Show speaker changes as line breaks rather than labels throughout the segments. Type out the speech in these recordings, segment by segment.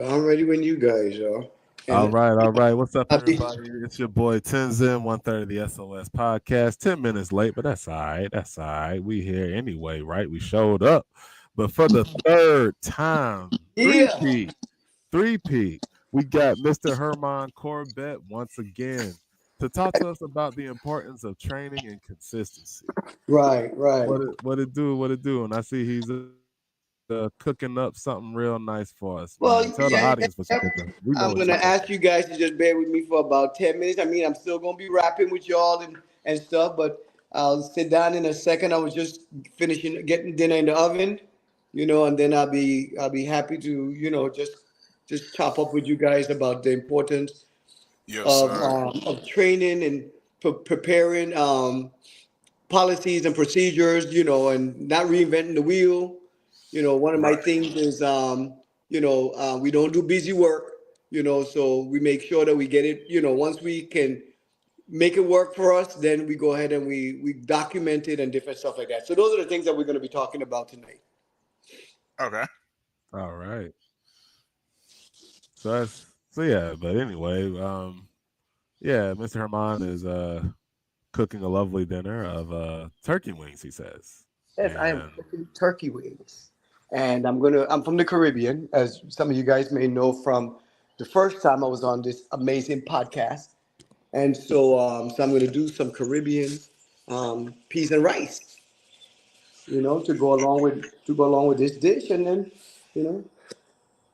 I'm ready when you guys are.
All
And
right, all right. What's up,
I'll be,
everybody? It's your boy Tenzin, 130 the SOS podcast. 10 minutes late, but that's all right. That's all right. We here anyway, right? We showed up. But for the third time,
yeah.
three-peat, we got Mr. Hermon Corbett once again to talk to us about the importance of training and consistency.
Right, right.
What it do? And I see he's cooking up something real nice for us, man. Tell the
Well,
audience what
yeah,
you're
yeah,
cooking.
yeah.
We know what you're
I'm
cooking.
gonna ask you guys to just bear with me for about 10 minutes. I mean, I'm still gonna be rapping with y'all and stuff, but I'll sit down in a second. I was just finishing getting dinner in the oven, and then I'll be happy to just chop up with you guys about the importance
Yes,
of
sir.
of training and preparing policies and procedures, and not reinventing the wheel. One of my
Right.
things is, we don't do busy work, so we make sure that we get it, once we can make it work for us, then we go ahead and we document it and different stuff like that. So those are the things that we're going to be talking about tonight.
Okay.
All right. So yeah, but anyway, yeah, Mr. Herman is cooking a lovely dinner of turkey wings, he says.
Yes, I am
And
cooking turkey wings. And I'm from the Caribbean, as some of you guys may know from the first time I was on this amazing podcast. And so I'm going to do some Caribbean peas and rice, to go along with this dish, and then, you know,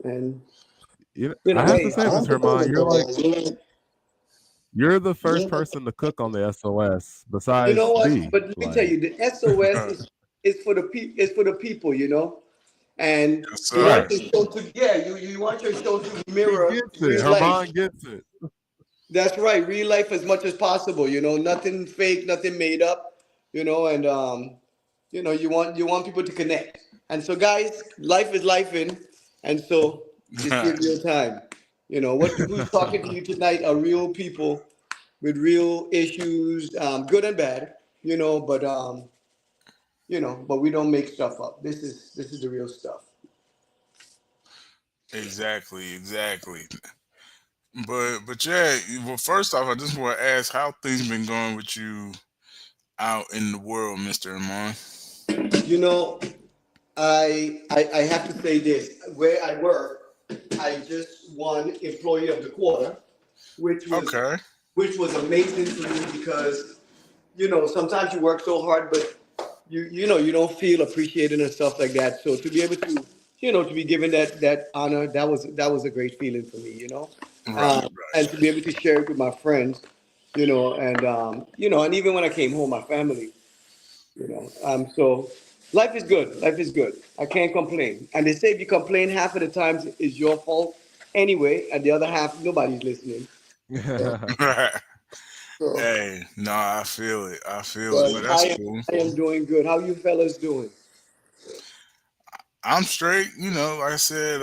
and
I have to
hey,
say, Mr. Herman, you're the first
you
person to cook on the SOS besides
know what?
D.
But let me tell
Like,
you, the SOS is for the people, and
Yes,
you
sir.
want
right.
your show to you want your show to
He
mirror
gets it.
real life.
Herman gets it.
That's right, real life as much as possible. Nothing fake, nothing made up. And you want people to connect. And so, guys, life is life in, and so just give your time. Who's talking to you tonight are real people with real issues, good and bad. But we don't make stuff up. This is the real stuff.
Exactly, exactly. But yeah, well, first off, I just want to ask how things been going with you out in the world, Mister Amon.
You know, I have to say this. Where I work, I just won Employee of the Quarter, which was
Okay.
which was amazing for me because sometimes you work so hard, but you don't feel appreciated and stuff like that. So to be able to be given that honor, that was a great feeling for me.
Right,
And
right.
to be able to share it with my friends, and even when I came home, my family. So life is good. Life is good. I can't complain. And they say if you complain half of the times it's your fault anyway, and the other half nobody's listening. So, so
Hey, no, I feel it. I feel it.
but
But
I
that's
am
cool.
I am doing good. How you fellas doing?
I'm straight. Like I said,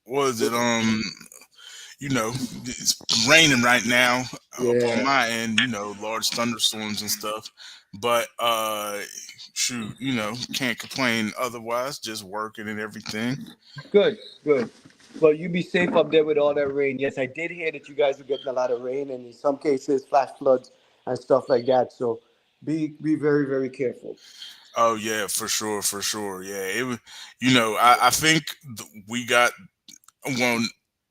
what is it? It's raining right now up on
Yeah.
my end, large thunderstorms and stuff. But shoot, can't complain otherwise, just working and everything.
Good, good. Well, you be safe up there with all that rain. Yes, I did hear that you guys are getting a lot of rain, and in some cases, flash floods and stuff like that. So be very, very careful.
Oh yeah, for sure, for sure. Yeah, it was. I think we got well.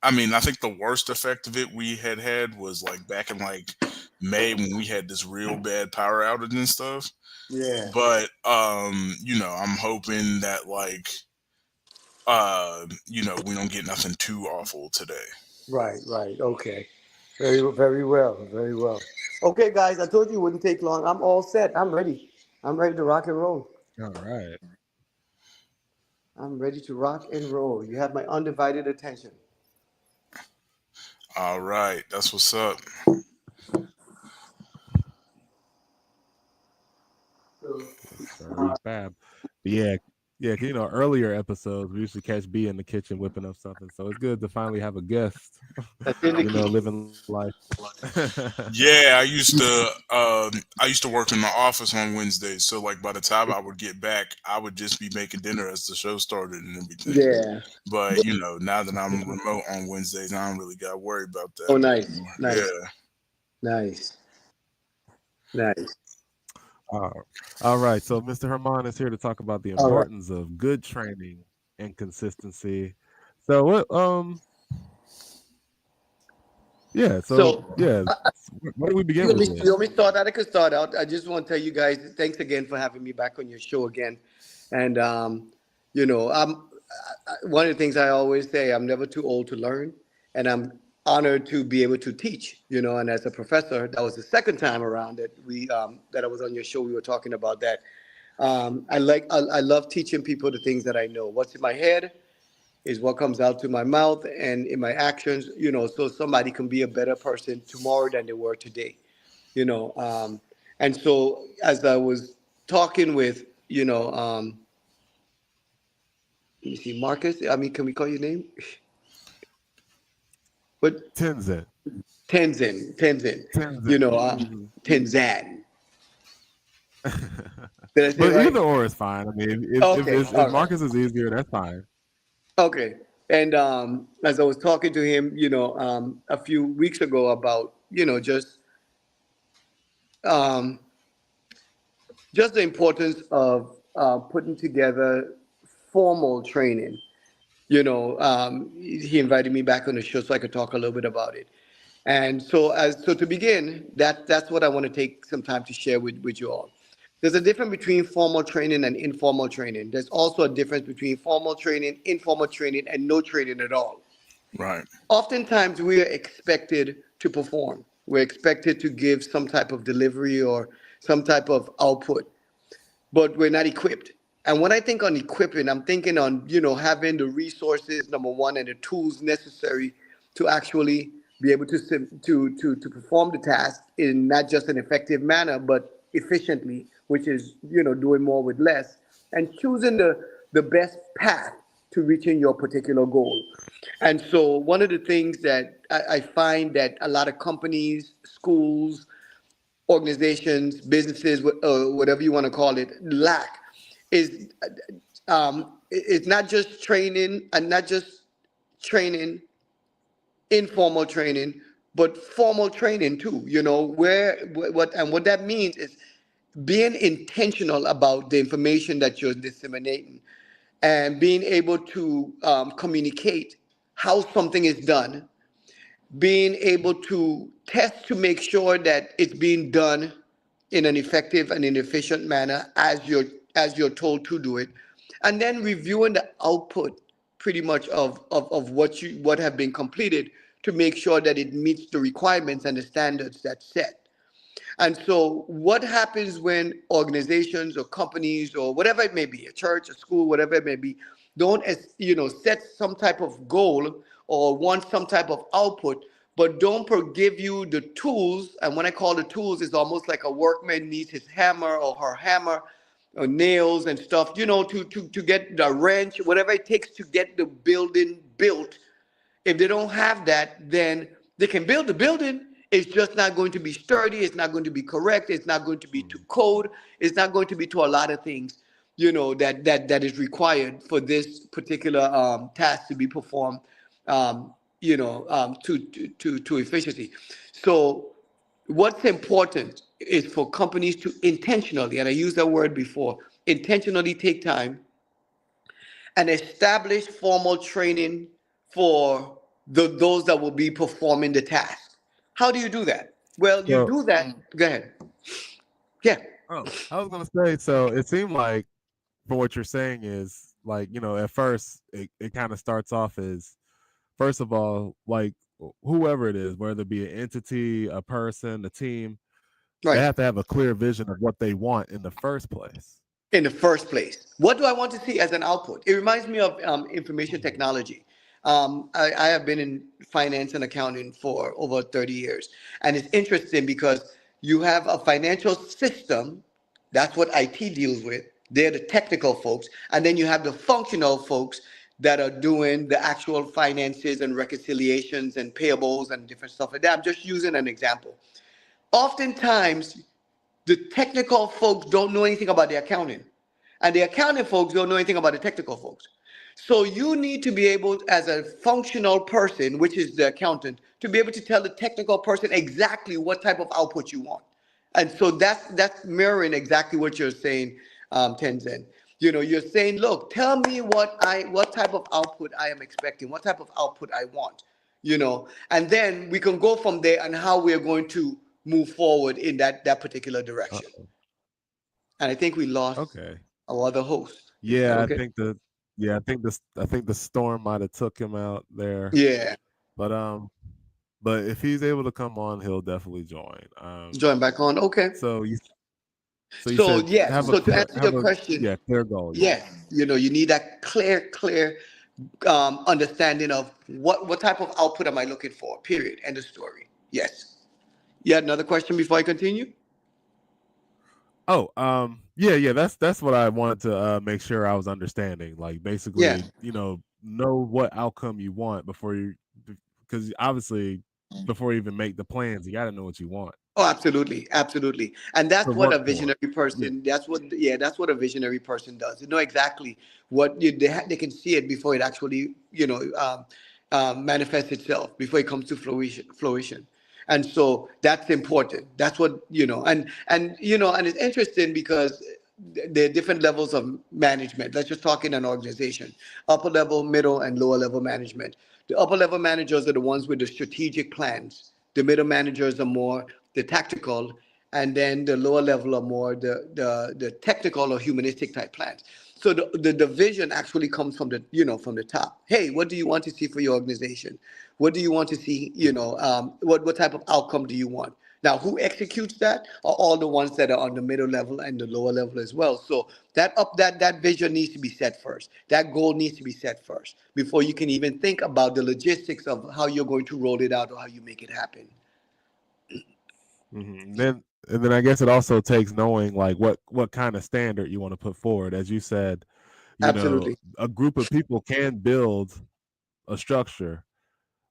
I mean, I think the worst effect of it we had was like back in like May when we had this real bad power outage and stuff.
Yeah.
But I'm hoping that like we don't get nothing too awful today.
Right, right. Okay. Very, very well. Very well. Okay, guys, I told you it wouldn't take long. I'm all set. I'm ready. I'm ready to rock and roll.
All right.
I'm ready to rock and roll. You have my undivided attention.
All right, that's what's up.
So,
Very fab. But yeah. Yeah, 'cause, earlier episodes we used to catch B in the kitchen whipping up something. So it's good to finally have a guest,
That's in the key.
living life.
Yeah, I used to work in the office on Wednesdays, so like by the time I would get back, I would just be making dinner as the show started and everything.
Yeah.
But now that I'm remote on Wednesdays, I don't really got to worry about
Oh,
that
nice,
anymore.
nice,
Yeah.
nice, nice.
Uh, all right. So Mr. Herman is here to talk about the
All right.
importance of good training and consistency. So what yeah, so
So
yeah, where do we begin
you want
with
me, you
this?
want me to start out? I could start out. I just want to tell you guys thanks again for having me back on your show again. And I'm one of the things I always say. I'm never too old to learn, and I'm honored to be able to teach. And as a professor, that was the second time around that I was on your show. We were talking about that. I love teaching people the things that I know. What's in my head is what comes out to my mouth and in my actions, so somebody can be a better person tomorrow than they were today, you know. And so as I was talking with, you see, Marcus, I mean, can we call your name? But
Tenzin.
Tenzin,
Tenzin.
Tenzan. Did I say it
But
right?
either or is fine. I mean,
Okay,
if
all right.
Marcus is easier, that's fine.
Okay. And as I was talking to him, a few weeks ago about, um, just the importance of putting together formal training. He invited me back on the show so I could talk a little bit about it. And so to begin, that's what I want to take some time to share with you all. There's a difference between formal training and informal training. There's also a difference between formal training, informal training, and no training at all.
Right.
Oftentimes we are expected to perform. We're expected to give some type of delivery or some type of output, but we're not equipped. And when I think on equipping, I'm thinking on, having the resources, number one, and the tools necessary to actually be able to perform the task in not just an effective manner, but efficiently, which is, doing more with less, and choosing the best path to reaching your particular goal. And so one of the things that I find that a lot of companies, schools, organizations, businesses, whatever you want to call it, lack is it's not just training and not just training, informal training, but formal training too. What that means is being intentional about the information that you're disseminating and being able to communicate how something is done, being able to test to make sure that it's being done in an effective and an efficient manner as you're told to do it, and then reviewing the output pretty much of what have been completed to make sure that it meets the requirements and the standards that's set. And so, what happens when organizations or companies or whatever it may be, a church, a school, whatever it may be, don't set some type of goal or want some type of output, but don't give you the tools. And when I call the tools, it's almost like a workman needs his hammer or her hammer or nails and stuff, to get the wrench, whatever it takes to get the building built. If they don't have that, then they can build the building. It's just not going to be sturdy. It's not going to be correct. It's not going to be to code. It's not going to be to a lot of things, that is required for this particular task to be performed, to efficiency. So what's important is for companies to intentionally, and I used that word before, intentionally take time and establish formal training for those that will be performing the task. How do you do that? Well, you
So
do that. Go ahead. Yeah.
oh, I was gonna say, so it seemed like from what you're saying is like, at first it kind of starts off as first of all, like whoever it is, whether it be an entity, a person, a team, they
Right.
have to have a clear vision of what they want in the first place.
In the first place, what do I want to see as an output? It reminds me of information technology. I have been in finance and accounting for over 30 years. And it's interesting because you have a financial system, that's what IT deals with. They're the technical folks. And then you have the functional folks that are doing the actual finances and reconciliations and payables and different stuff like that. I'm just using an example. Oftentimes, the technical folks don't know anything about the accounting, and the accounting folks don't know anything about the technical folks. So you need to be able, as a functional person, which is the accountant, to be able to tell the technical person exactly what type of output you want. And so that's mirroring exactly what you're saying, Tenzin. You're saying, look, tell me what type of output I am expecting, what type of output I want, and then we can go from there and how we are going to move forward in that particular direction.
Uh,
And I think we lost
okay.
our other host. Is that
Yeah,
okay?
I think the storm might have took him out there.
Yeah.
But but if he's able to come on, he'll definitely join.
Join back on. Okay.
So you
So
said
yes. So to answer your
have a
question,
clear goal. Yeah.
yes, you need that clear understanding of what type of output am I looking for. Period. End of story. Yes. You had another question before I continue?
Oh, yeah. That's what I wanted to make sure I was understanding. Like
Yeah.
basically, know what outcome you want because obviously before you even make the plans, you got to know what you want
Oh, absolutely, absolutely, and that's
to
what
work
a
toward.
visionary
Yeah.
person. That's what a visionary person does. They know exactly what they can see it before it actually manifests itself, before it comes to fruition. And so that's important. That's what and it's interesting because there are different levels of management. Let's just talk in an organization: upper level, middle, and lower level management. The upper level managers are the ones with the strategic plans. The middle managers are more the tactical, and then the lower level are more the technical or humanistic type plans. So the vision actually comes from the top. Hey, what do you want to see for your organization? What do you want to see? What type of outcome do you want? Now, who executes that are all the ones that are on the middle level and the lower level as well. So that vision needs to be set first. That goal needs to be set first before you can even think about the logistics of how you're going to roll it out or how you make it happen.
And then I guess it also takes knowing like what kind of standard you want to put forward. As you said,
Absolutely.
a group of people can build a structure,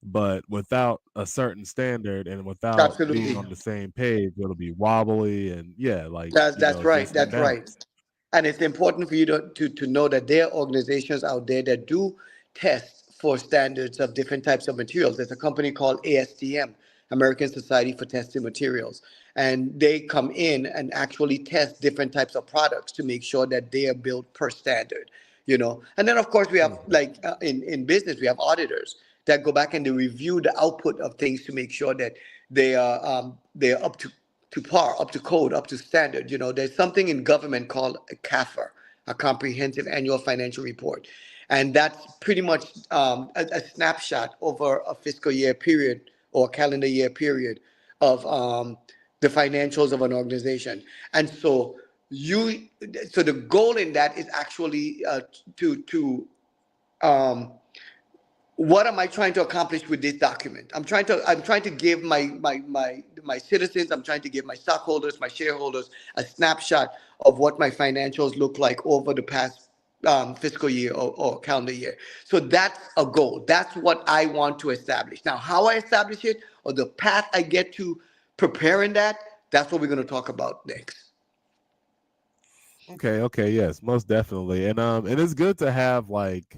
but without a certain standard and without being
Absolutely.
on the same page, it'll be wobbly and yeah, like
That's right.
just
That's right.
imbalanced.
And it's important for you to know that there are organizations out there that do test for standards of different types of materials. There's a company called ASTM, American Society for Testing Materials. And they come in and actually test different types of products to make sure that they are built per standard. And then of course we have,
Mhm.
like, in business we have auditors that go back and they review the output of things to make sure that they're up to par, up to code, up to standard. There's something in government called a CAFR, a Comprehensive Annual Financial Report, and that's pretty much a snapshot over a fiscal year period or a calendar year period of the financials of an organization. And you, so the goal in that is actually to um, what am I trying to accomplish with this document? I'm trying to give my citizens, I'm trying to give my stockholders, my shareholders, a snapshot of what my financials look like over the past fiscal year or calendar year. So that's a goal. That's what I want to establish. Now, how I establish it or the path I get to preparing that's what we're going to talk about next.
Okay, yes, most definitely. And it's good to have like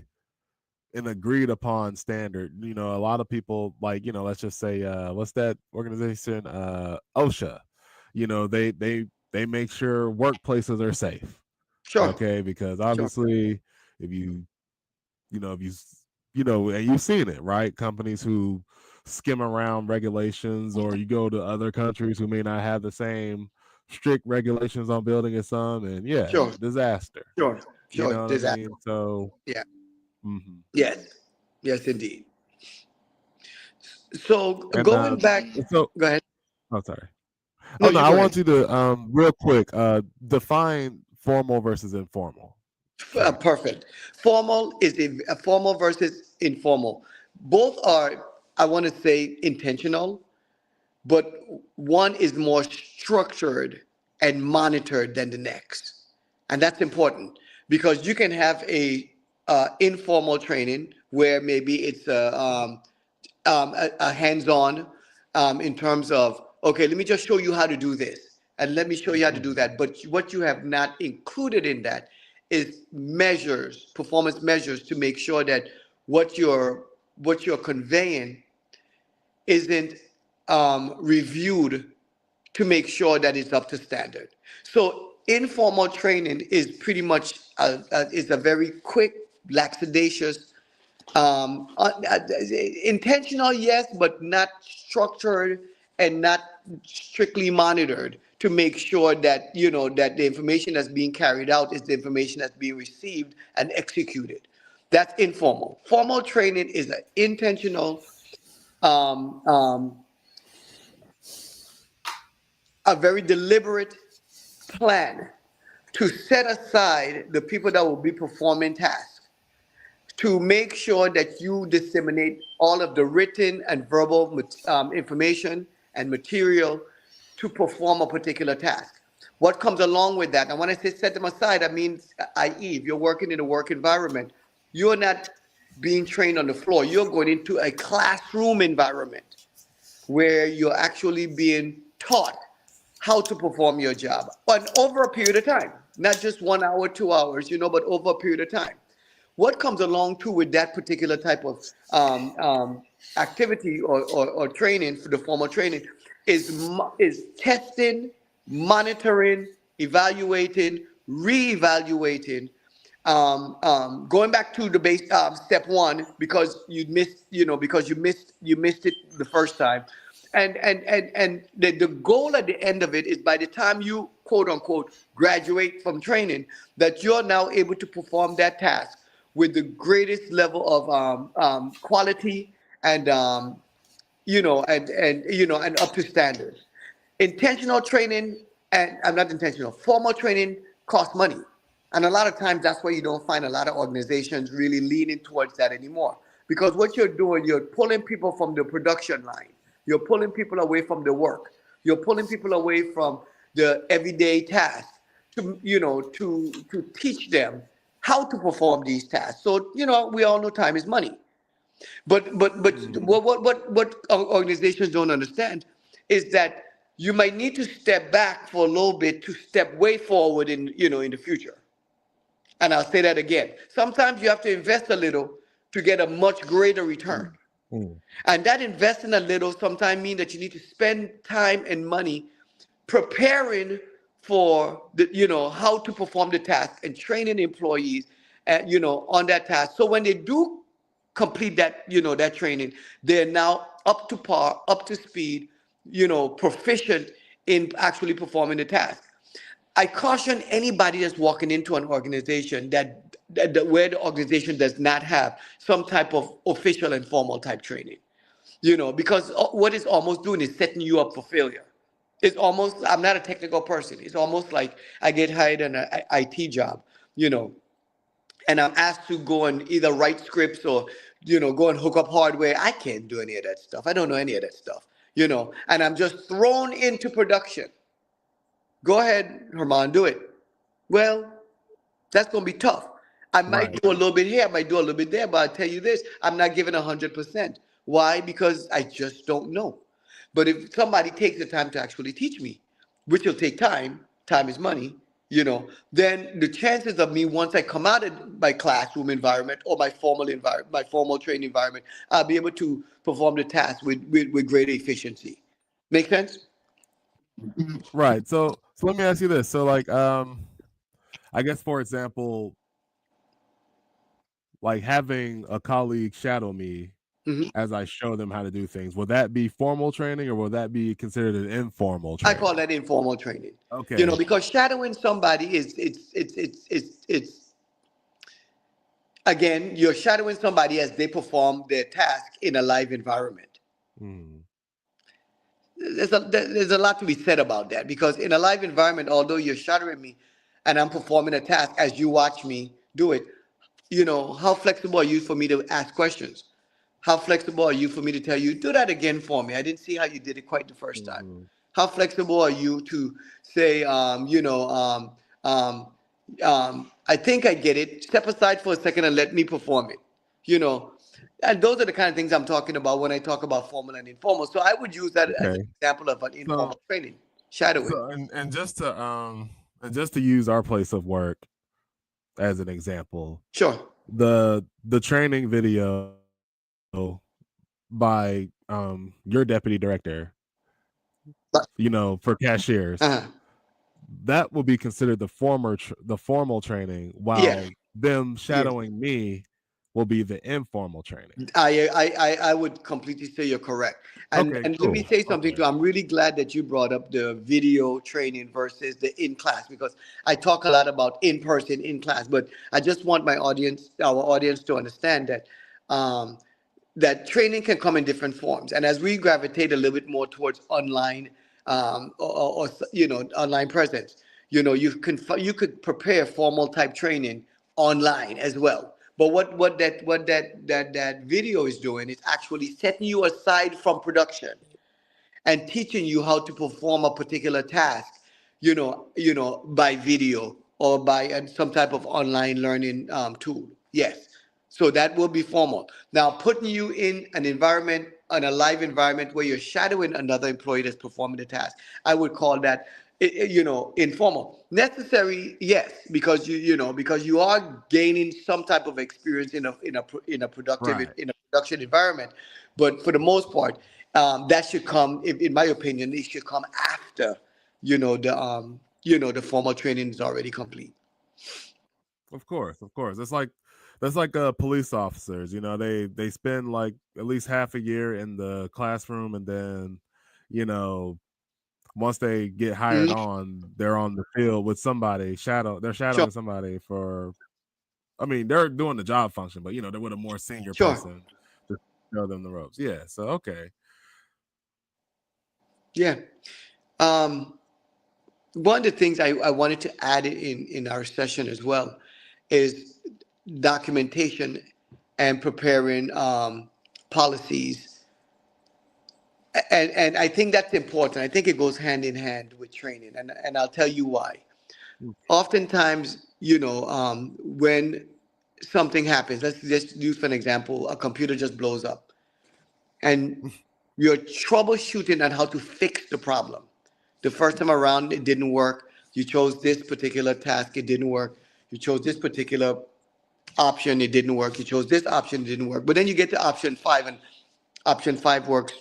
an agreed upon standard. A lot of people like, let's just say what's that organization? OSHA. They make sure workplaces are safe.
Sure.
Okay, because
Sure.
obviously if you if you and you've seen it, right? Companies who skim around regulations, or you go to other countries who may not have the same strict regulations on building as some, and yeah,
Sure.
disaster.
Sure.
You
Sure.
know what I
Disaster.
mean? So
Yeah.
mhm.
Yes. Yes, indeed. So
and
going back,
so
go ahead.
oh sorry.
No,
Oh no,
you
I
go
want
ahead.
you to real quick define formal versus informal training.
Perfect. Formal is a formal versus informal. Both are, I want to say, intentional, but one is more structured and monitored than the next. And that's important because you can have a informal training where maybe it's a hands-on in terms of, okay, let me just show you how to do this and let me show you how to do that. But what you have not included in that is measures, performance measures, to make sure that what you're conveying isn't reviewed to make sure that it's up to standard. So informal training is pretty much is a very quick, lackadaisious, intentional, yes, but not structured and not strictly monitored to make sure that that the information that's being carried out is the information that's being received and executed. That's informal. Formal training is an intentional, um, um, a very deliberate plan to set aside the people that will be performing tasks, to make sure that you disseminate all of the written and verbal information and material to perform a particular task. What comes along with that? And when I say set them aside, I mean, i.e., if you're working in a work environment, you're not being trained on the floor. You're going into a classroom environment where you're actually being taught how to perform your job, but over a period of time, not just 1 hour, 2 hours, but over a period of time. What comes along too with that particular type of activity or training, for the formal training, is testing, monitoring, evaluating, reevaluating, going back to the base, step one, because you missed it the first time, and the goal at the end of it is, by the time you quote unquote graduate from training, that you're now able to perform that task with the greatest level of quality and and up to standards. Intentional training, and I'm not intentional, formal training costs money. And a lot of times that's why you don't find a lot of organizations really leaning towards that anymore. Because what you're doing, you're pulling people from the production line. You're pulling people away from the work. You're pulling people away from the everyday tasks to teach them how to perform these tasks. So, we all know time is money. But what organizations don't understand is that you might need to step back for a little bit to step way forward in the future. And I'll say that again. Sometimes you have to invest a little to get a much greater return.
Mm.
And that investing a little sometimes means that you need to spend time and money preparing for how to perform the task and training employees on that task. So when they do complete that training, they're now up to par, up to speed, proficient in actually performing the task. I caution anybody that's walking into an organization that where the organization does not have some type of official and formal type training, because what it's almost doing is setting you up for failure. It's almost, I'm not a technical person. It's almost like I get hired in an IT job, and I'm asked to go and either write scripts or, go and hook up hardware. I can't do any of that stuff. I don't know any of that stuff, and I'm just thrown into production. Go ahead, Herman, do it. Well, that's going to be tough. I might
Right.
do a little bit here, I might do a little bit there, but I tell you this, I'm not giving 100%. Why? Because I just don't know. But if somebody takes the time to actually teach me, which will take time is money, then the chances of me, once I come out of my classroom environment or my formal training environment, I'll be able to perform the task with greater efficiency. Make sense?
Right. So let me ask you this. So like I guess, for example, like having a colleague shadow me
Mhm.
as I show them how to do things, will that be formal training or will that be considered an informal
I call
training?
that informal training.
Okay.
Because shadowing somebody is it's again, you're shadowing somebody as they perform their task in a live environment.
Mm.
There's a lot to be said about that, because in a live environment, although you're shadowing me and I'm performing a task as you watch me do it, how flexible are you for me to ask questions? How flexible are you for me to tell you, do that again for me? I didn't see how you did it quite the first time.
Mhm.
How flexible are you to say, I think I get it. Step aside for a second and let me perform it. You know, and those are the kind of things I'm talking about when I talk about formal and informal. So I would use that as an
Okay.
example of an
So
informal training, shadowing.
so and just to use our place of work as an example,
Sure.
the training video by your deputy director, for cashiers,
Uh-huh.
that will be considered the formal training,
Yeah.
while them
Yeah.
shadowing me will be the informal training.
I would completely say you're correct.
Okay,
And let me
cool.
say something
Okay.
too. I'm really glad that you brought up the video training versus the in class, because I talk a lot about in person, in class, but I just want our audience to understand that um, that training can come in different forms. And as we gravitate a little bit more towards online, online presence, you could prepare formal type training online as well. But what that video is doing is actually setting you aside from production and teaching you how to perform a particular task, by video or by some type of online learning tool. Yes. So that will be formal. Now, putting you in an environment, in a live environment where you're shadowing another employee that's performing the task, I would call that, informal. Necessary, yes, because you are gaining some type of experience
Right.
in a production environment. But for the most part, that should come, in my opinion, it should come after, the formal training is already complete.
Of course, of course. That's like police officers. They spend like at least half a year in the classroom, and then, you know, once they get hired
Mhm.
on, they're on the field with somebody. They're
Sure,
shadowing somebody for. I mean, they're doing the job function, but they're with a more senior
sure.
person to show them the ropes. Yeah. So okay.
Yeah. Um, One of the things I wanted to add in our session as well is documentation and preparing policies. And I think that's important. I think it goes hand in hand with training. And I'll tell you why.
Mm.
Oftentimes, when something happens, let's just use for an example, a computer just blows up and you're troubleshooting on how to fix the problem. The first time around, it didn't work. You chose this particular task, it didn't work. You chose this particular option, it didn't work. You chose this option, it didn't work. But then you get to option five, and option five works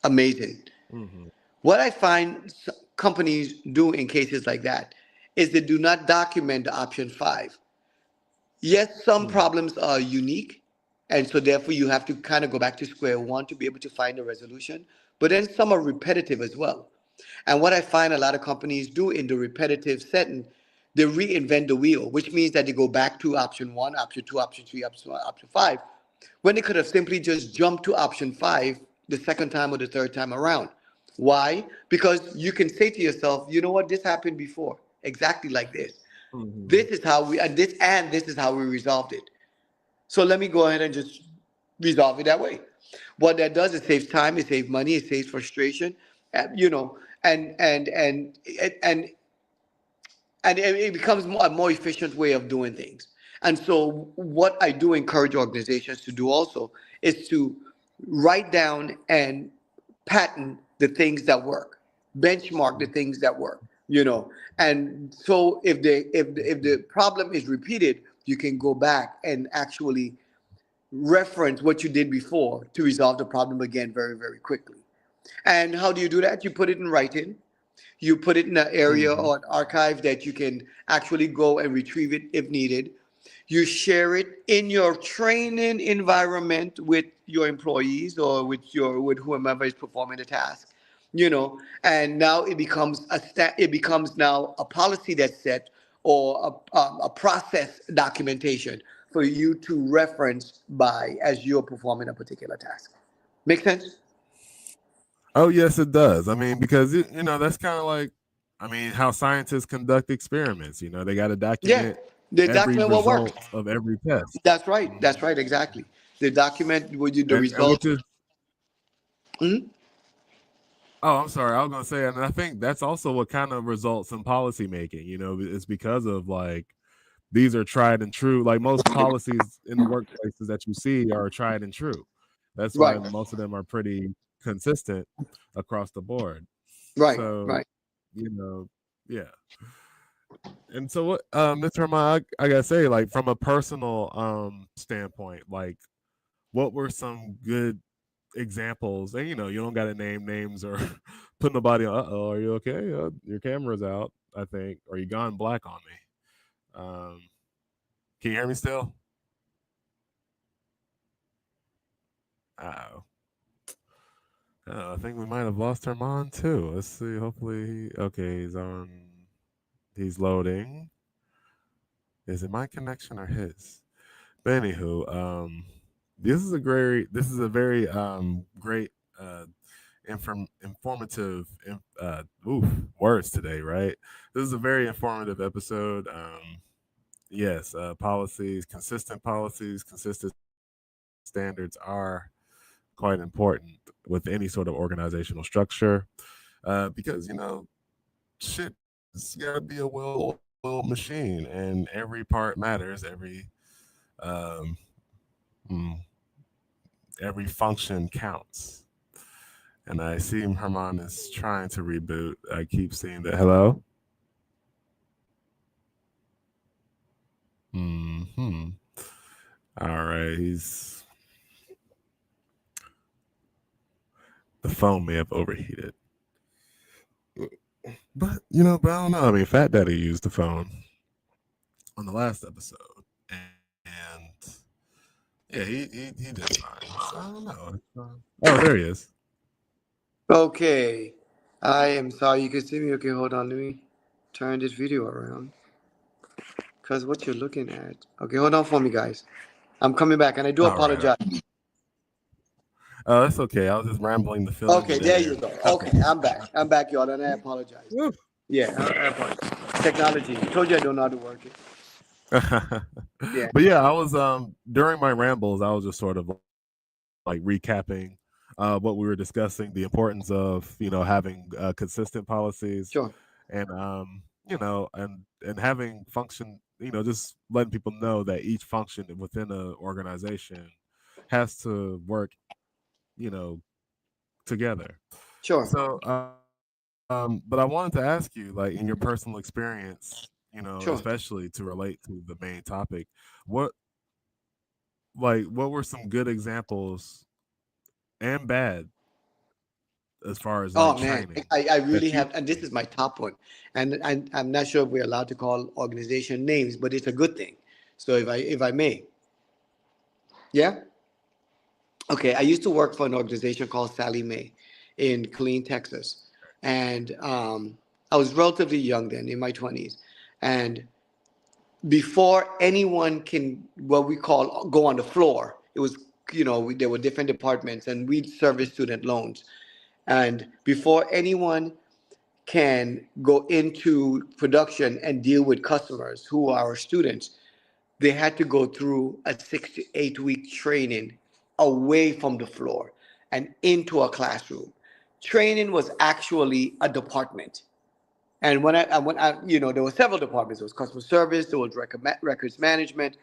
amazing.
Mm-hmm.
What I find companies do in cases like that is they do not document the option five. Yes, some
Mm.
problems are unique, and so therefore you have to kind of go back to square one to be able to find a resolution. But then some are repetitive as well. And what I find a lot of companies do in the repetitive setting, they reinvent the wheel, which means that they go back to option one, option two, option three, option five, when they could have simply just jumped to option five the second time or the third time around. Why? Because you can say to yourself, you know what, this happened before, exactly like this.
Mm-hmm.
This is how we and this is how we resolved it. So let me go ahead and just resolve it that way. What that does, it saves time, it saves money, it saves frustration, and it becomes a more efficient way of doing things. And so, what I do encourage organizations to do also is to write down and patent the things that work, benchmark the things that work. And so if the problem is repeated, you can go back and actually reference what you did before to resolve the problem again very, very quickly. And how do you do that? You put it in writing. You put it in an area
Mm-hmm.
or an archive that you can actually go and retrieve it if needed. You share it in your training environment with your employees or with whomever is performing the task. And now it becomes now a policy that's set, or a process documentation for you to reference by as you're performing a particular task. Make sense?
Oh yes, it does. I mean, because that's kind of like, I mean, how scientists conduct experiments. They got to
Yeah,
document
they
every
document what works.
result of every test.
That's right.
Mhm.
That's right. Exactly. They document with you the
And which
results.
is,
Mhm.
oh, I'm sorry, I was gonna say, and I think that's also what kind of results in policy making. It's because of like these are tried and true. Like most policies in the workplaces that you see are tried and true. That's why
Right,
most of them are pretty consistent across the board.
right,
So,
right.
you know, yeah. And so what, Mr. Herman, I gotta say, like from a personal standpoint, like what were some good examples? And you don't gotta name names or put nobody on. Oh, are you okay? Your camera's out, I think, or you gone black on me. Can you hear me still? Oh, I think we might have lost Herman too. Let's see. Hopefully, okay, he's on. He's loading. Is it my connection or his? But anywho, this is a very great informative oof, words today, right? This is a very informative episode. Yes, policies, consistent standards are quite important with any sort of organizational structure, because shit, it's got to be a well-oiled machine, and every part matters. Um, mm, every function counts. And I see Herman is trying to reboot. I keep seeing that. Hello. Hmm. All right. The phone may have overheated, but I don't know. I mean, Fat Daddy used the phone on the last episode, and yeah, he did fine. So I don't know. Oh, there he is.
Okay. I am sorry you can see me. Okay, hold on. Let me turn this video around. Because what you're looking at. Okay, hold on for me, guys. I'm coming back, and I do
All right.
apologize.
Oh, that's okay. I was just rambling to fill in the
Okay,
dead
there
air.
you go. Okay, I'm back. I'm back, y'all, and I apologize.
Woo.
Yeah, I apologize. Technology. I told you I don't know how to work it. Yeah,
But yeah, I was during my rambles, I was just sort of like recapping what we were discussing, the importance of having consistent policies,
sure.
and and having function, just letting people know that each function within an organization has to work, you know, together.
Sure.
So, but I wanted to ask you, like, in your personal experience,
Sure.
especially to relate to the main topic, what what were some good examples and bad as far as like
Oh man,
training
I really
that you
have, and this is my top one. And I'm not sure if we're allowed to call organization names, but it's a good thing. So if I may, yeah. Okay, I used to work for an organization called Sally Mae in Killeen, Texas, and I was relatively young then, in my 20s, and before anyone can what we call go on the floor, it was there were different departments, and we service student loans, and before anyone can go into production and deal with customers who are our students, they had to go through a 6 to 8 week training away from the floor and into a classroom. Training was actually a department. And there were several departments. There was customer service, there was records management,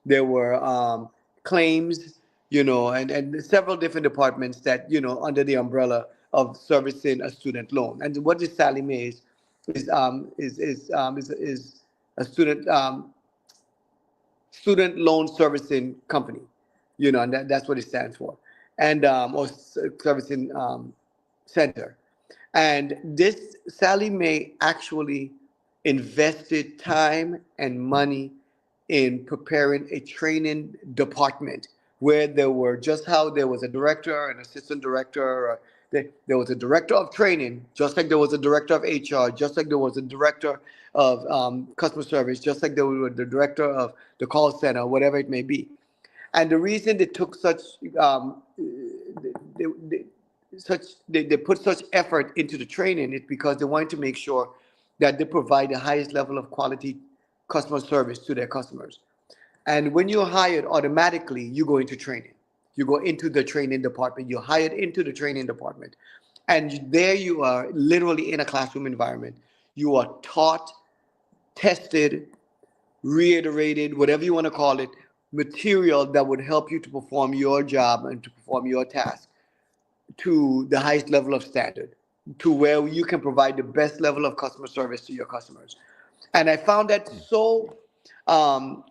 there were claims, and several different departments that, under the umbrella of servicing a student loan. And what this Sally Mae is a student loan servicing company, and that's what it stands for, and or servicing center. And this Sally Mae actually invested time and money in preparing a training department where there were just how there was a director, an assistant director, there was a director of training, just like there was a director of HR, just like there was a director of customer service, just like there was the director of the call center, whatever it may be. And the reason they took they, they put such effort into the training is because they wanted to make sure that they provide the highest level of quality customer service to their customers. And when you're hired, automatically you go into training. You go into the training department. You're hired into the training department. And there you are, literally in a classroom environment. You are taught, tested, reiterated, whatever you want to call it, material that would help you to perform your job and to perform your task to the highest level of standard, to where you can provide the best level of customer service to your customers. And I found that so um,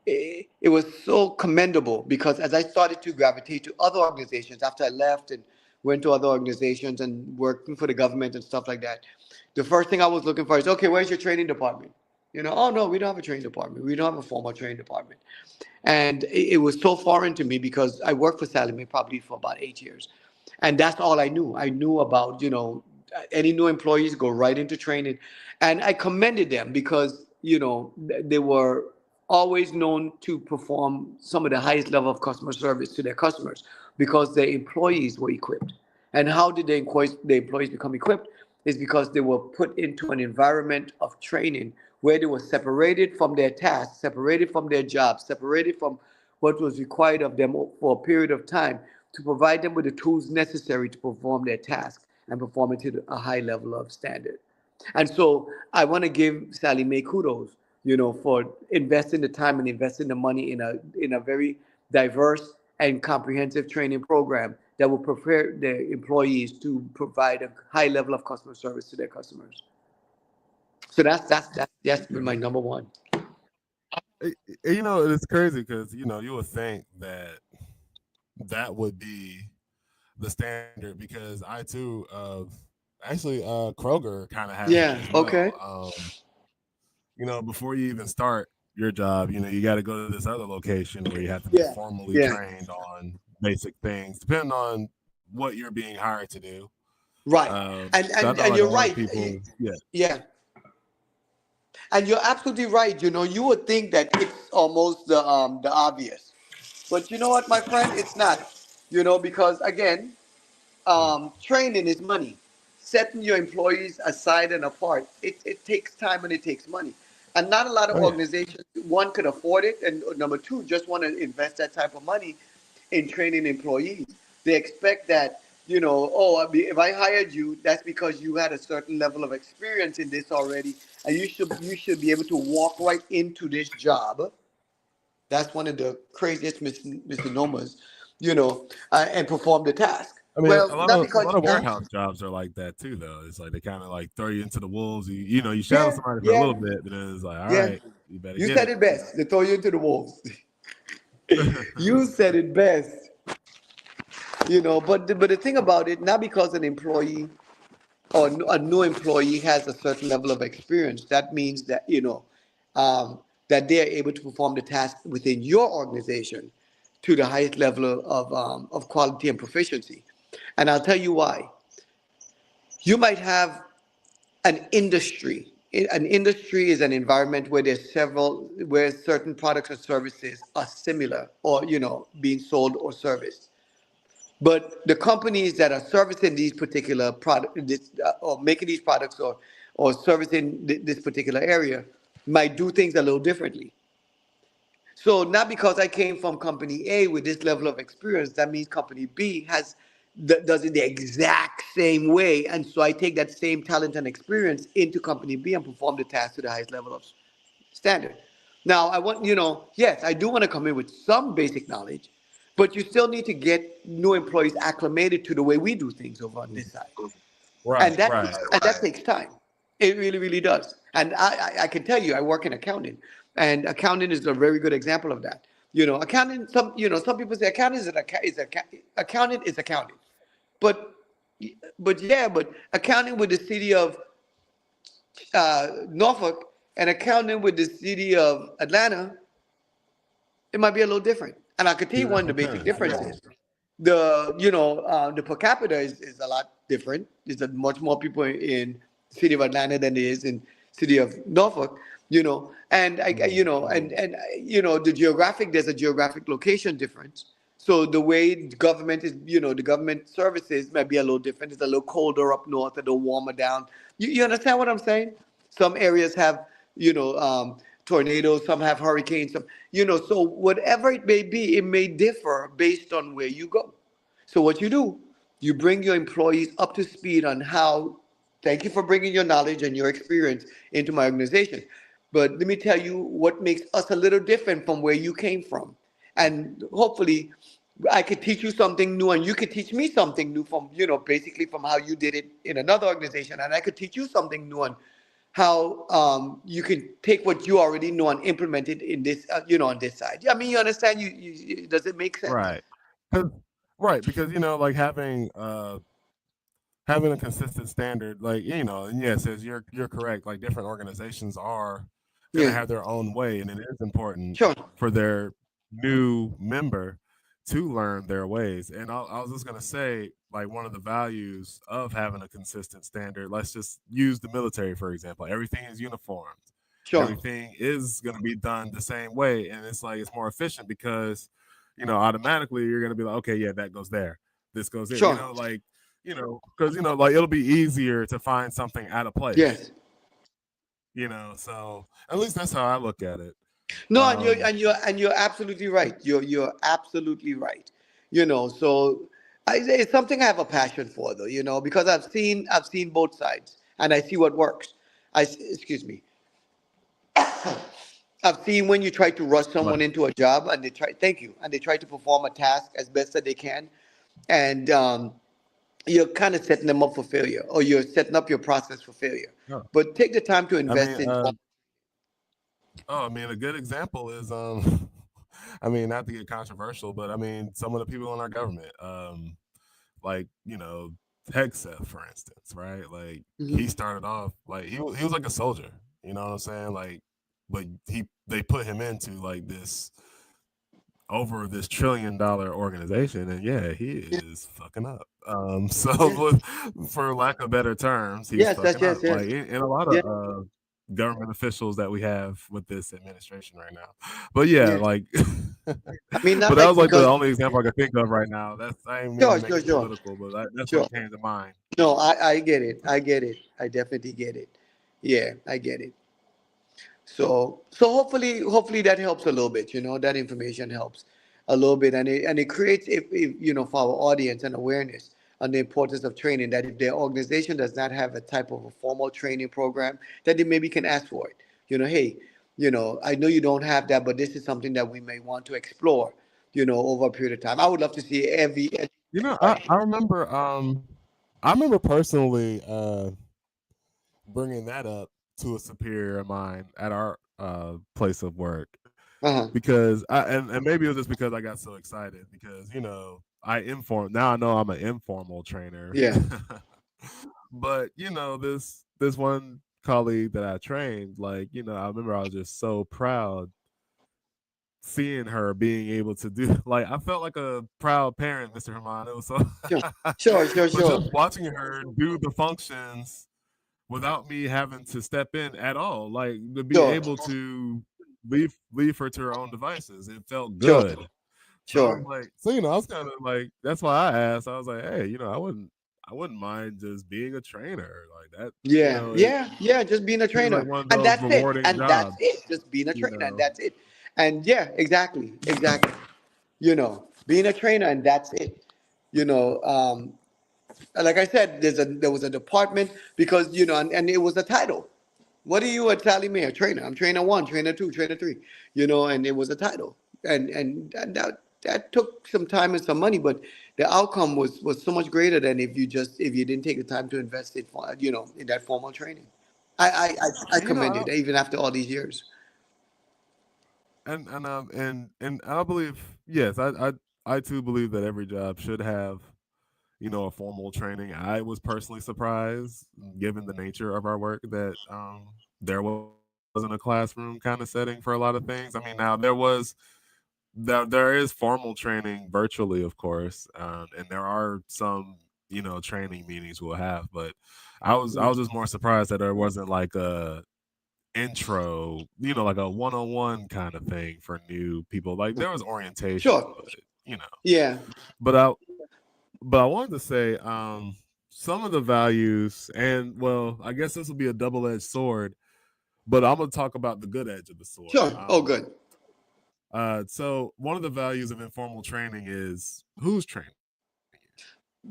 it was so commendable because as I started to gravitate to other organizations after I left and went to other organizations and working for the government and stuff like that, the first thing I was looking for is, okay, where's your training department? Oh no, we don't have a training department. We don't have a formal training department. And it was so foreign to me because I worked for Sallie Mae probably for about 8 years. And that's all I knew. I knew about, any new employees go right into training. And I commended them because, they were always known to perform some of the highest level of customer service to their customers because their employees were equipped. And how did the employees become equipped? Is because they were put into an environment of training where they were separated from their tasks, separated from their jobs, separated from what was required of them for a period of time to provide them with the tools necessary to perform their task and perform it to a high level of standard. And so I want to give Sally Mae kudos, for investing the time and investing the money in a very diverse and comprehensive training program that will prepare their employees to provide a high level of customer service to their customers. So that's been my number one.
It's crazy because you would think that that would be the standard because I too actually Kroger kind of has it
Yeah.
as well.
Okay.
Before you even start your job, you got to go to this other location where you have to be
Yeah.
formally
Yeah.
trained on basic things, depending on what you're being hired to do.
Right. And
So I
and
know
and
like a
you're
lot of
right.
people, yeah,
Yeah. And you're absolutely right. You would think that it's almost the obvious, but you know what, my friend, it's not. Because again, training is money. Setting your employees aside and apart, it takes time and it takes money. And not a lot of
oh yeah,
organizations, one, could afford it, and number two, just want to invest that type of money in training employees. They expect that, oh, if I hired you, that's because you had a certain level of experience in this already, and you should be able to walk right into this job. That's one of the craziest misnomers, and perform the task.
I mean,
Well, not
a
because,
lot of warehouse jobs are like that too, though. It's like they kind of like throw you into the wolves. You shadow
yeah,
somebody for a
yeah,
little bit, but then it's like, all
yeah.
right, you better
You
get
said
it.
it best. They throw you into the wolves. You said it best. But the thing about it, not because an employee or a new employee has a certain level of experience, that means that that they are able to perform the task within your organization to the highest level of quality and proficiency. And I'll tell you why. You might have an industry. An industry is an environment where where certain products or services are similar or being sold or serviced. But the companies that are servicing these particular product or making these products or servicing this particular area might do things a little differently. So not because I came from company A with this level of experience, that means company B does it the exact same way, and so I take that same talent and experience into company B and perform the task to the highest level of standard. Now, I want, yes, I do want to come in with some basic knowledge, but you still need to get new employees acclimated to the way we do things over on this side. And
Right,
that
right.
and that takes time. It really, really does. And I can tell you, I work in accounting, and accounting is a very good example of that. Accounting. Some people say accounting is accounting, but but accounting with the city of Norfolk and accounting with the city of Atlanta, it might be a little different. And I could tell
Two
you one of the
different
basic
things. Yeah.
differences. The per capita is a lot different. There's much more people in the city of Atlanta than there is in city of Norfolk. And I
Mm,
and the geographic there's a geographic location difference. So the way the government services might be a little different. It's a little colder up north, a little warmer down. You understand what I'm saying? Some areas have tornadoes, some have hurricanes, so whatever it may be, it may differ based on where you go. So what you do, you bring your employees up to speed on how, thank you for bringing your knowledge and your experience into my organization. But let me tell you what makes us a little different from where you came from. And hopefully I could teach you something new and you could teach me something new from, basically from how you did it in another organization. And I could teach you something new on how you can take what you already know and implement it in this, on this side. I mean, you understand? Does it make sense?
Right. 'Cause right, because, like having a consistent standard, like, and yes, as you're correct, like different organizations are gonna
Yeah,
have their own way, and it is important
sure,
for their new member to learn their ways. And I was just gonna say, like, one of the values of having a consistent standard, let's just use the military, for example. Everything is uniformed.
sure,
Everything is gonna be done the same way. And it's like it's more efficient because, automatically you're gonna be like, okay, yeah, that goes there. This goes there,
sure.
like because like it'll be easier to find something out of place.
Yes.
So at least that's how I look at it.
No, and you're absolutely right. You're absolutely right. So it's something I have a passion for, though. Because I've seen both sides, and I see what works. Excuse me. I've seen when you try to rush someone
Like,
into a job, and thank you, and they try to perform a task as best that they can, and you're kind of setting them up for failure, or you're setting up your process for failure.
no.
But take the time to
I
invest
mean,
in.
a good example is I mean, not to get controversial, but I mean, some of the people in our government, like Hegseth, for instance, right? Like he
Mhm.
started off like he was like a soldier, you know what I'm saying? Like, but they put him into like this over this $1 trillion organization, and yeah, he
Yeah,
is fucking up. So
yeah.
for lack of better terms, he's
Yes, yes,
fucking
yes,
up.
yes.
Like, and a lot of
Yeah,
government officials that we have with this administration right now. But yeah,
yeah.
like,
I mean,
but
not
that
like
was like the
because
only example I could think of right now. I ain't mean to
sure,
make
sure,
it
sure,
political, but that's
sure.
what came to mind.
No, I get it. I get it. I definitely get it. Yeah, I get it. So hopefully that helps a little bit. That information helps a little bit, and it creates if for our audience an awareness on the importance of training. That if their organization does not have a type of a formal training program, that they maybe can ask for it. Hey, I know you don't have that, but this is something that we may want to explore. Over a period of time. I would love to see every.
I remember personally bringing that up to a superior of mine at our place of work
Uh-huh.
because and maybe it was just because I got so excited because I know I'm an informal trainer.
Yeah.
But this one colleague that I trained, like, I remember I was just so proud seeing her being able to do like I felt like a proud parent, Mr. Herman. It was so
Sure. Sure. Sure.
but
Sure.
just watching her do the functions without me having to step in at all, like to be
Sure.
able to leave her to her own devices. It felt
Sure.
good. So I was
Sure.
like, I was kind of like, that's why I asked. I was like, hey, I wouldn't mind just being a trainer like that.
Yeah,
It
yeah, yeah. Just being a
seems like
trainer,
one of
and
those
that's it,
rewarding
and that's
jobs,
it. Just being a
you
trainer, and
know.
that's it. And yeah, exactly, exactly. Being a trainer, and that's it. You know, um, like I said, there was a department because and it was a title. What are you at Sally Mae? A trainer. I'm trainer one, trainer two, trainer three. And it was a title, and that took some time and some money, but the outcome was so much greater than if you didn't take the time to invest it for in that formal training. I
And
commend it even after all these years.
and I believe, yes, I too believe that every job should have a formal training. I was personally surprised, given the nature of our work, that there wasn't a classroom kind of setting for a lot of things. I mean, now there is formal training virtually, of course, and there are some training meetings we'll have, but I was just more surprised that there wasn't like a intro, like a one-on-one kind of thing for new people. Like there was orientation,
Sure.
but
Yeah.
but I wanted to say some of the values, and well, I guess this will be a double-edged sword, but I'm gonna talk about the good edge of the sword.
Sure. Oh, good.
So one of the values of informal training is who's training you.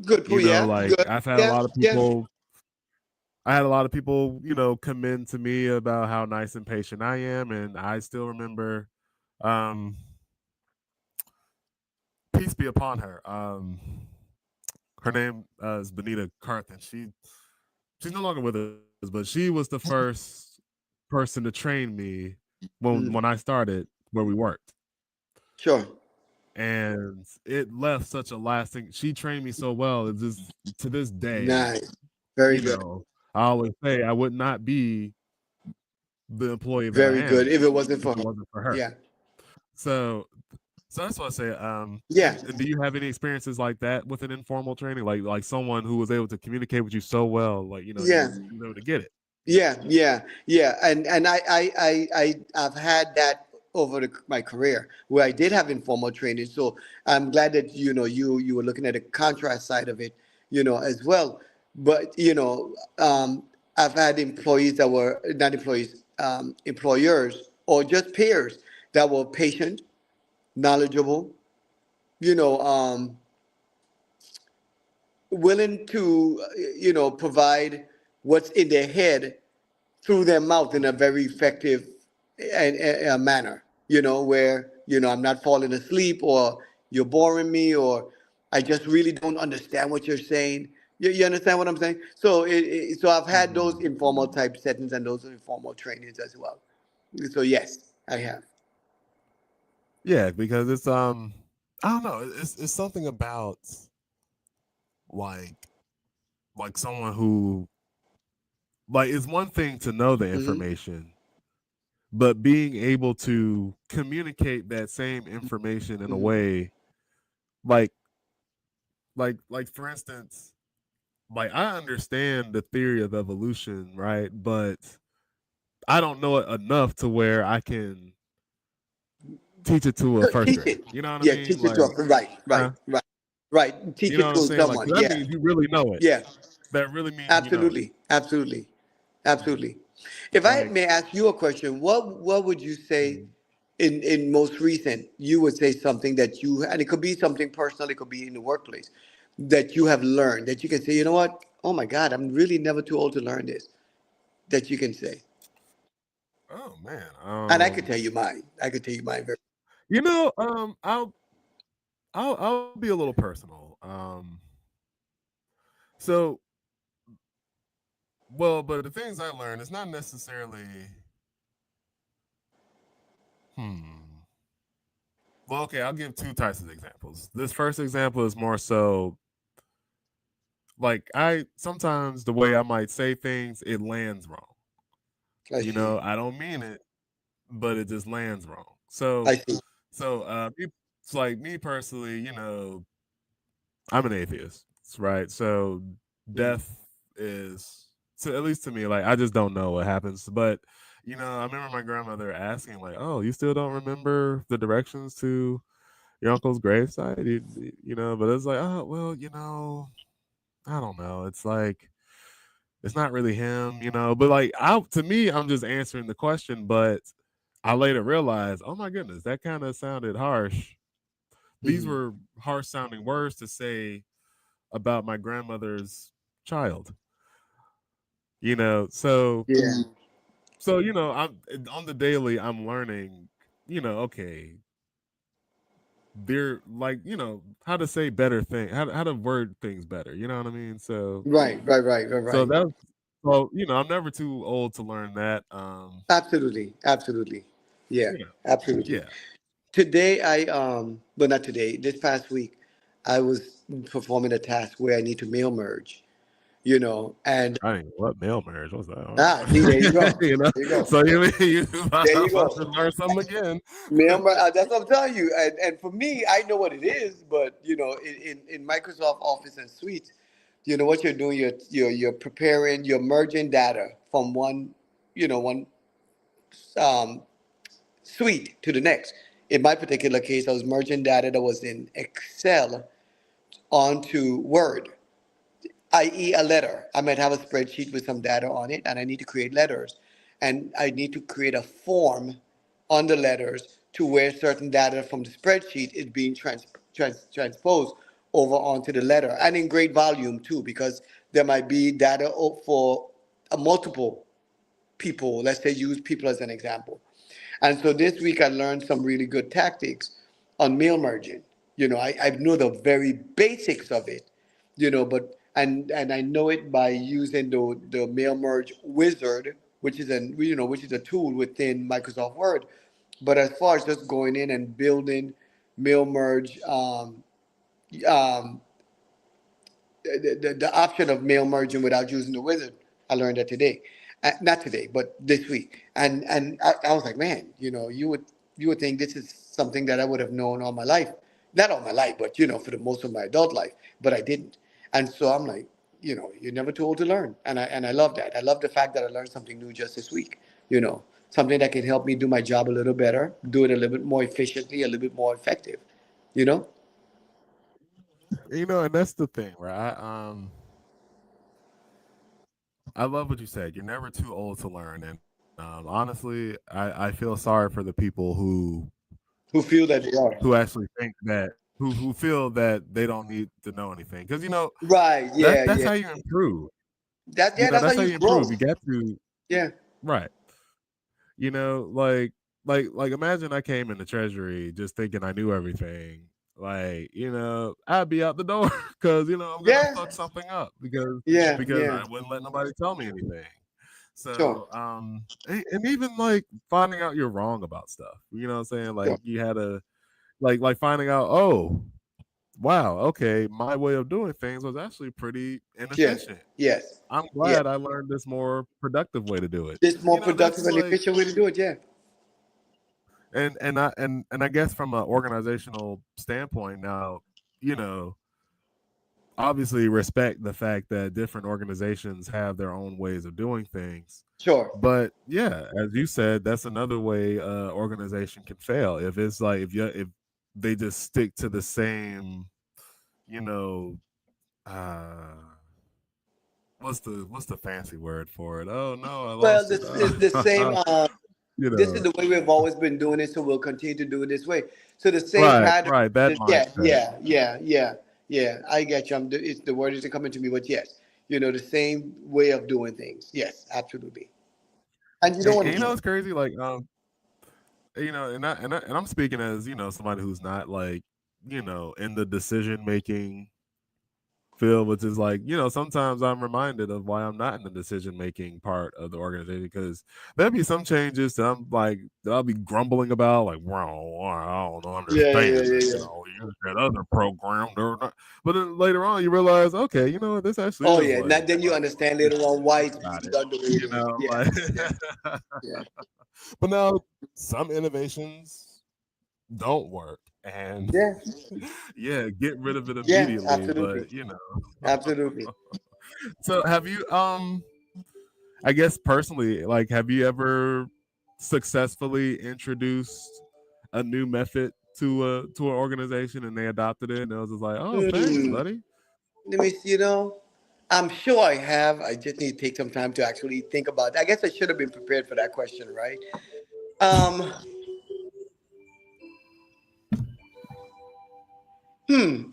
Good. Oh, yeah.
Like
Good.
I've had a
Yeah.
lot of
Yeah.
people I had a lot of people, commend to me about how nice and patient I am, and I still remember, um, peace be upon her. Her name is Benita Carthen. She's no longer with us, but she was the first person to train me when I
Mm,
started where we worked,
sure.
and it left such a lasting. She trained me so well. It just to this day,
Nice. Very
you
good.
know, I always say I would not be the employee that I
Very good.
am
If it wasn't
if
for
it
her.
wasn't for her.
Yeah.
So that's what I say.
Yeah.
And do you have any experiences like that with an informal training, like someone who was able to communicate with you so well, like
Yeah.
you were able to get it?
Yeah, yeah, yeah, and I've had that over my career where I did have informal training. So I'm glad that you were looking at the contrast side of it, as well. But I've had employees that were not employees, employers or just peers that were patient, knowledgeable, you know, um, willing to provide what's in their head through their mouth in a very effective manner, where, I'm not falling asleep or you're boring me or I just really don't understand what you're saying. You understand what I'm saying? So I've had those
Mhm.
informal type settings and those informal trainings as well. So yes, I have.
Yeah, because it's I don't know, it's something about like someone who like it's one thing to know the
Hmm.
information, but being able to communicate that same information in a
Hmm.
way like for instance, like I understand the theory of evolution, right? But I don't know it enough to where I can teach it to a first
Teach
grader.
it.
You know what I
Yeah,
mean?
teach it to
Like,
us. Right, right,
huh?
right, right.
You
Teach
know
it
what I'm
to
saying? Like,
someone.
'cause that
Yeah,
means you really know it.
yeah.
That really means you know it.
Absolutely, absolutely, absolutely. If I
Like,
may ask you a question, what would you say
mhm.
in most recent? You would say something that you, and it could be something personal, it could be in the workplace, that you have learned that you can say, you know what? Oh my God, I'm really never too old to learn this. That you can say,
Oh man.
and I could tell you mine. I could tell you mine very.
I'll be a little personal. So but the things I learned is not necessarily hmm. Well, okay, I'll give two types of examples. This first example is more so like I sometimes the way I might say things, it lands wrong.
I see.
I don't mean it, but it just lands wrong.
I see.
It's like me personally, I'm an atheist, right? So
Mhm.
death is, so at least to me, like I just don't know what happens. But I remember my grandmother asking, like, "Oh, you still don't remember the directions to your uncle's gravesite?" But it's like, oh well, I don't know. It's like it's not really him, But like, to me, I'm just answering the question. But I later realized, oh my goodness, that kind of sounded harsh. These
Mhm.
were harsh sounding words to say about my grandmother's child. You know, so
Yeah.
I'm on the daily. I'm learning. Okay, they're like how to say better thing, how to word things better. You know what I mean?
Right. Right. Right. Right.
So
Right.
that's I'm never too old to learn that.
Absolutely. Absolutely. Yeah.
You know,
Absolutely.
yeah.
Today well, not today, this past week I was performing a task where I need to mail merge, and
I didn't know what mail marriage was that.
see, there you go. There you go.
So you mean you
There you
about to
go.
learn something again?
Mail merge, that's what I'm telling you. And for me, I know what it is, but in Microsoft Office and Suite, what you're doing, you're preparing, you're merging data from one um, suite to the next. In my particular case, I was merging data that was in Excel onto Word, i.e., a letter. I might have a spreadsheet with some data on it, and I need to create letters. And I need to create a form on the letters to where certain data from the spreadsheet is being transposed over onto the letter, and in great volume too, because there might be data for multiple people. Let's say use people as an example. And so this week I learned some really good tactics on mail merging. I know the very basics of it, but and I know it by using the mail merge wizard, which is which is a tool within Microsoft Word. But as far as just going in and building mail merge, um, the option of mail merging without using the wizard. I learned that today, not today, but this week. And I was like, man, you would think this is something that I would have known all my life, not all my life, but for the most of my adult life, but I didn't. And so I'm like, you're never too old to learn, and I love that. I love the fact that I learned something new just this week. Something that can help me do my job a little better, do it a little bit more efficiently, a little bit more effective. You know?
And that's the thing, right? I love what you said. You're never too old to learn, and honestly, I feel sorry for the people
Who feel that they are.
who actually think that who feel that they don't need to know anything, because
Right?
that
Yeah,
that's
yeah.
how you improve.
That's how
That's how
you
you
grow.
improve. You got to
Yeah.
right. Like imagine I came in the treasury just thinking I knew everything. Like, I'd be out the door because I'm gonna
Yeah.
fuck something up because
Yeah.
because
Yeah.
I wouldn't let nobody tell me anything.
Sure.
So and even like finding out you're wrong about stuff. You know what I'm saying?
Sure.
Like you had a like finding out, oh wow, okay, my way of doing things was actually pretty
Yes.
inefficient.
Yes.
I'm
Yeah.
glad I learned this more productive way to do it.
This more productive
That's
and
like
efficient way to do it. Yeah.
and I guess from an organizational standpoint now, you know, obviously respect the fact that different organizations have their own ways of doing things.
Sure.
But yeah, as you said, that's another way organization can fail. If it's like if they just stick to the same, you know, uh what's the fancy word for it? Oh no, I
Well,
lost it.
this is the same.
You
This is
know,
the way we've always been doing it, so we'll continue to do it this way. So the same
right,
pattern.
right, that
Yeah.
mindset.
Yeah. Yeah. Yeah. Yeah. I get you. It's the word isn't coming to me, but yes, the same way of doing things. Yes, absolutely. And you don't want
And
to.
it's crazy, like and I'm speaking as somebody who's not like in the decision making field, which is like sometimes I'm reminded of why I'm not in the decision making part of the organization, because there'll be some changes that I'm like that I'll be grumbling about, like, wow, I don't
Yeah. Yeah.
understand
Yeah.
it,
Yeah.
use that other program, but then later on you realize, okay, this actually
Oh
is
yeah. Now
like
then you understand
this
later on why
good
it's
about
being
it,
done the way it is. Yeah.
like.
Yeah. Yeah.
But now some innovations don't work, and
Yeah.
yeah, get rid of it
Yeah.
immediately.
Absolutely.
But
Absolutely.
so have you I guess personally, like, have you ever successfully introduced a new method to an organization and they adopted it and it was just like, oh, thanks,
Hmm.
buddy.
Let me see. I'm sure I have. I just need to take some time to actually think about it. I guess I should have been prepared for that question, right? Um,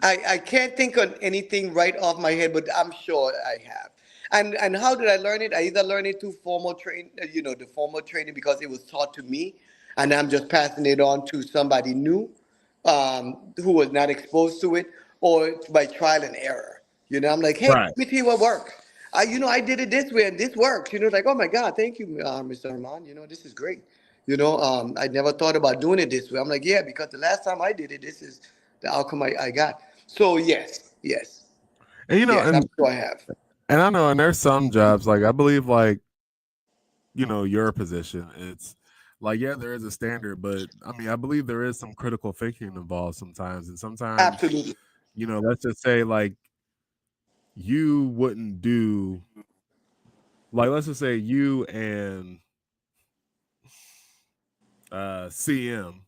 I can't think of anything right off my head, but I'm sure I have. And how did I learn it? I either learned it through the formal training because it was taught to me, and I'm just passing it on to somebody new, who was not exposed to it, or it's by trial and error. I'm like, hey,
Right.
let me tell you what works. I did it this way and this works. It's like, oh my God, thank you, Mr. Herman. This is great. I never thought about doing it this way. I'm like, yeah, because the last time I did it, this is the outcome I got. So yes, yes,
And
yes, I'm sure I have.
I know, and there's some jobs, like I believe, like your position, it's like, yeah, there is a standard, but I mean, I believe there is some critical thinking involved sometimes, and sometimes
Absolutely.
let's just say, like, you wouldn't do, like, let's just say you and CM,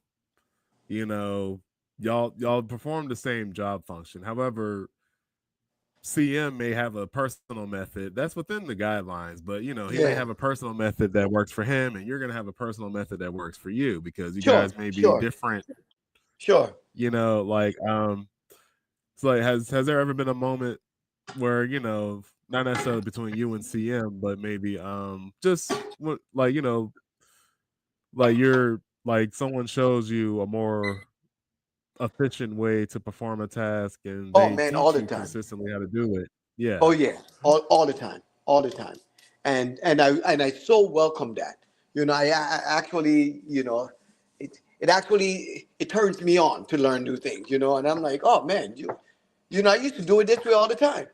you know y'all perform the same job function. However, CM may have a personal method that's within the guidelines, but he may
Yeah.
have a personal method that works for him, and you're going to have a personal method that works for you, because you
Sure.
guys may be
Sure.
different.
Sure.
Like, it's like, has there ever been a moment where not necessarily between you and CM, but maybe just like like you're like someone shows you a more efficient way to perform a task and
Oh
they
man, all
teach
the
you
time.
consistently how to do it.
Oh
Yeah.
yeah, all the time, all the time, and I so welcome that. I actually, it turns me on to learn new things. And I'm like, oh man, I used to do it this way all the time.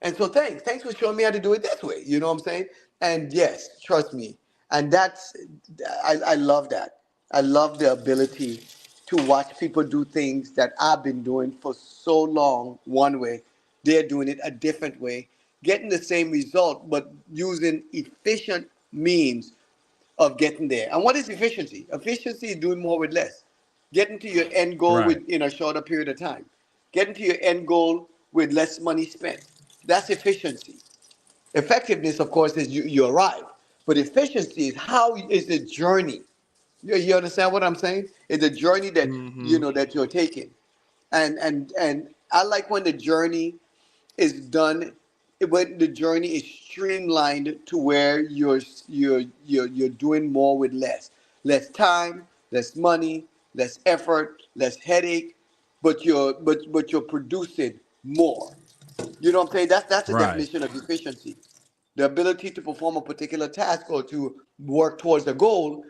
And so thanks for showing me how to do it this way. You know what I'm saying? And yes, trust me. And I love that. I love the ability to watch people do things that I've been doing for so long one way. They're doing it a different way, getting the same result, but using efficient means of getting there. And what is efficiency? Efficiency is doing more with less. Getting to your end goal
Right.
in a shorter period of time. Getting to your end goal with less money spent. That's efficiency. Effectiveness, of course, is you arrive. But efficiency is the journey. You understand what I'm saying? It's a journey that
Hmm.
that you're taking. And I like when the journey is done, when the journey is streamlined to where you're doing more with less time, less money, less effort, less headache, but you're producing more. You know what I'm saying? That's the
Right.
definition of efficiency. The ability to perform a particular task or to work towards a goal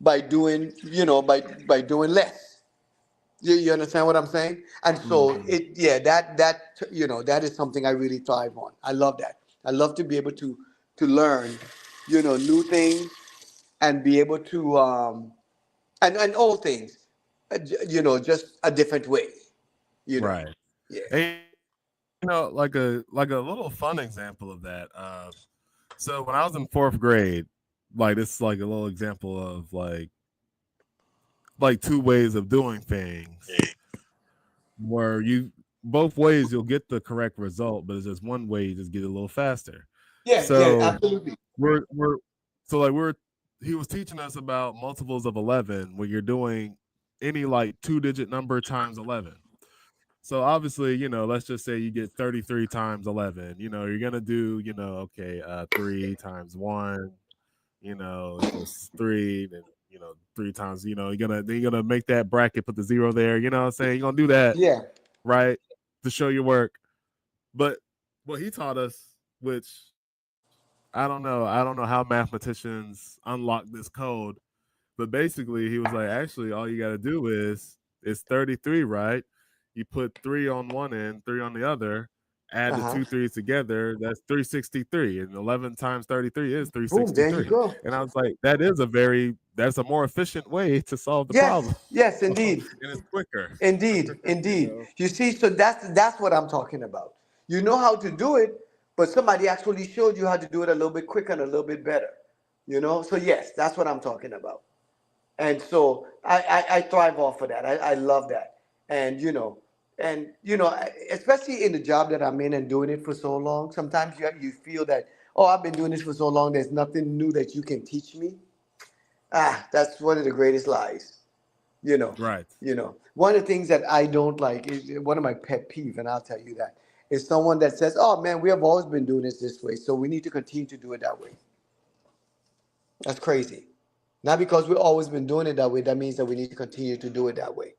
by doing by doing less. You understand what I'm saying? And so
Hmm.
that is something I really thrive on. I love that. I love to be able to learn, new things, and be able to and old things, just a different way. You know,
Right.
yeah.
And like a little fun example of that. So when I was in fourth grade, like this is like a little example of like two ways of doing things where you both ways you'll get the correct result, but it's just one way you just get it a little faster.
Yeah, yeah,
So
absolutely.
we're so like we're he was teaching us about multiples of 11 when you're doing any like two-digit number times 11. So obviously, let's just say you get 33 times 11. You're gonna do, okay, 3 times 1, equals 3. Then three times, you're gonna make that bracket, put the zero there. You know what I'm saying? You're gonna do that,
Yeah.
right, to show your work. But what he taught us, which I don't know how mathematicians unlock this code, but basically, he was like, actually, all you got to do is 33, right? You put 3 on one end, 3 on the other, add
Uh
the
huh.
two threes together, that's 363. And 11 times 33 is
Boom. There you
363.
go.
And I was like, that's a more efficient way to solve the
Yes.
problem.
Yes,
And
indeed.
it's quicker.
Indeed,
you
indeed.
know?
You see, so that's what I'm talking about. You know how to do it, but somebody actually showed you how to do it a little bit quicker and a little bit better. So yes, that's what I'm talking about. And so I thrive off of that. I love that. And especially in the job that I'm in and doing it for so long, sometimes you feel that, oh, I've been doing this for so long, there's nothing new that you can teach me. That's one of the greatest lies. you know
Right.
One of the things that I don't like is one of my pet peeve, and I'll tell you that, is someone that says, oh man, we have always been doing this way, so we need to continue to do it that way. That's crazy. Not because we've always been doing it that way, that means that we need to continue to do it that way.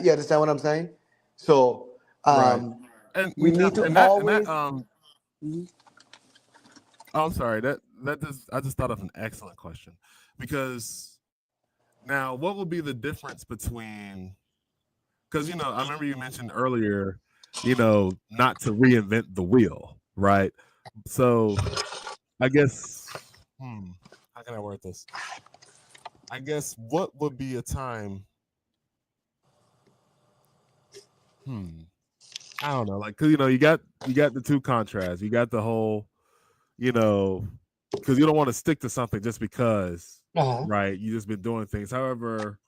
You understand what I'm saying? So
Right. And
we need to
and that
always.
oh, I'm sorry. That just I just thought of an excellent question. Because now what would be the difference between, because I remember you mentioned earlier, not to reinvent the wheel, right? So I guess, how can I word this? I guess what would be a time? Hmm, I don't know, like, cause you got the two contrasts, you got the whole, you know, because you don't want to stick to something just because,
Uh-huh.
right? You just been doing things. However,